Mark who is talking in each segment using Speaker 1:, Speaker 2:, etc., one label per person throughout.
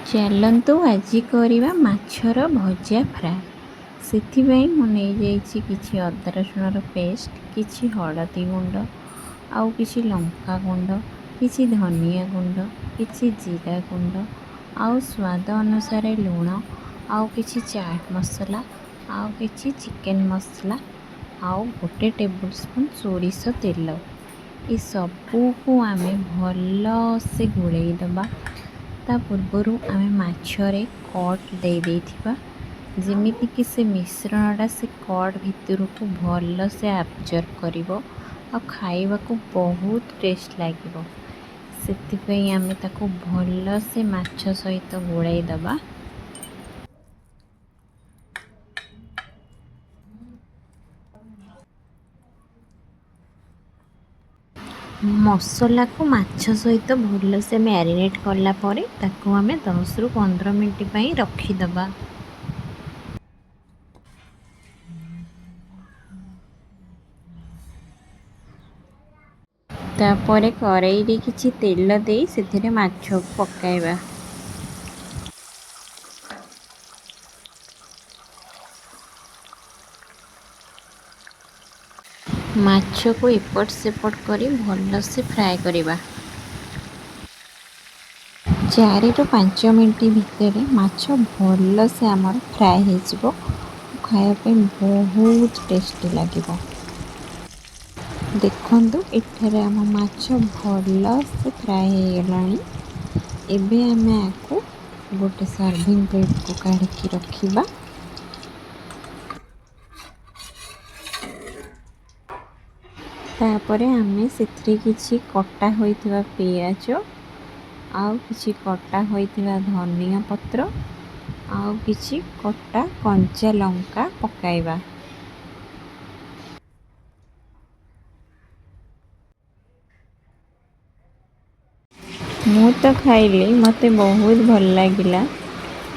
Speaker 1: ଚାଲନ୍ତୁ ଆଜି କରିବା ମାଛର ଭଜା ଫ୍ରାଏ। ସେଥିପାଇଁ ମୁଁ ନେଇଯାଇଛି କିଛି ଅଦା ରସୁଣର ପେଷ୍ଟ, କିଛି ହଳଦୀ ଗୁଣ୍ଡ, ଆଉ କିଛି ଲଙ୍କା ଗୁଣ୍ଡ, କିଛି ଧନିଆ ଗୁଣ୍ଡ, କିଛି ଜିରା ଗୁଣ୍ଡ, ଆଉ ସ୍ୱାଦ ଅନୁସାରେ ଲୁଣ, ଆଉ କିଛି ଚାଟ୍ ମସଲା, ଆଉ କିଛି ଚିକେନ୍ ମସଲା, ଆଉ 1 ଟେବୁଲ ସ୍ପୁନ୍ ସୋରିଷ ତେଲ। ଏସବୁକୁ ଆମେ ଭଲସେ ଗୋଳେଇ ଦେବା। ତା ପୂର୍ବରୁ ଆମେ ମାଛରେ କଟ୍ ଦେଇଥିବା, ଯେମିତିକି ସେ ମିଶ୍ରଣଟା ସେ କଟ୍ ଭିତରକୁ ଭଲସେ ଆବଜର୍ବ କରିବ ଆଉ ଖାଇବାକୁ ବହୁତ ଟେଷ୍ଟ ଲାଗିବ। ସେଥିପାଇଁ ଆମେ ତାକୁ ଭଲସେ ମାଛ ସହିତ ଗୋଳେଇ ଦେବା। ମସଲାକୁ ମାଛ ସହିତ ଭଲସେ ମ୍ୟାରିନେଟ୍ କଲା ପରେ ତାକୁ ଆମେ 10ରୁ 15 ମିନିଟ୍ ପାଇଁ ରଖିଦେବା। ତାପରେ କଡ଼େଇରେ କିଛି ତେଲ ଦେଇ ସେଥିରେ ମାଛକୁ ପକାଇବା। ମାଛକୁ ଏପଟ ସେପଟ କରି ଭଲସେ ଫ୍ରାଏ କରିବା। 4ରୁ 5 ମିନିଟ୍ ଭିତରେ ମାଛ ଭଲସେ ଆମର ଫ୍ରାଏ ହେଇଯିବ। ଖାଇବା ପାଇଁ ବହୁତ ଟେଷ୍ଟି ଲାଗିବ। ଦେଖନ୍ତୁ ଏଠାରେ ଆମ ମାଛ ଭଲସେ ଫ୍ରାଏ ହେଇଗଲାଣି। ଏବେ ଆମେ ଆକୁ ଗୋଟେ ସର୍ଭିଂ ପ୍ଲେଟ୍କୁ କାଢ଼ିକି ରଖିବା। ତାପରେ ଆମେ ସେଥିରେ କିଛି କଟା ହୋଇଥିବା ପିଆଜ, ଆଉ କିଛି କଟା ହୋଇଥିବା ଧନିଆ ପତ୍ର, ଆଉ କିଛି କଟା କଞ୍ଚା ଲଙ୍କା ପକାଇବା। ମୁଁ ତ ଖାଇଲି, ମୋତେ ବହୁତ ଭଲ ଲାଗିଲା।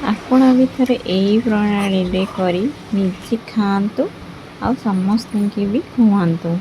Speaker 1: ଆପଣ ବି ଥରେ ଏହି ପ୍ରଣାଳୀରେ କରି ନିଜେ ଖାଆନ୍ତୁ ଆଉ ସମସ୍ତଙ୍କୁ ବି ଖୁଆନ୍ତୁ।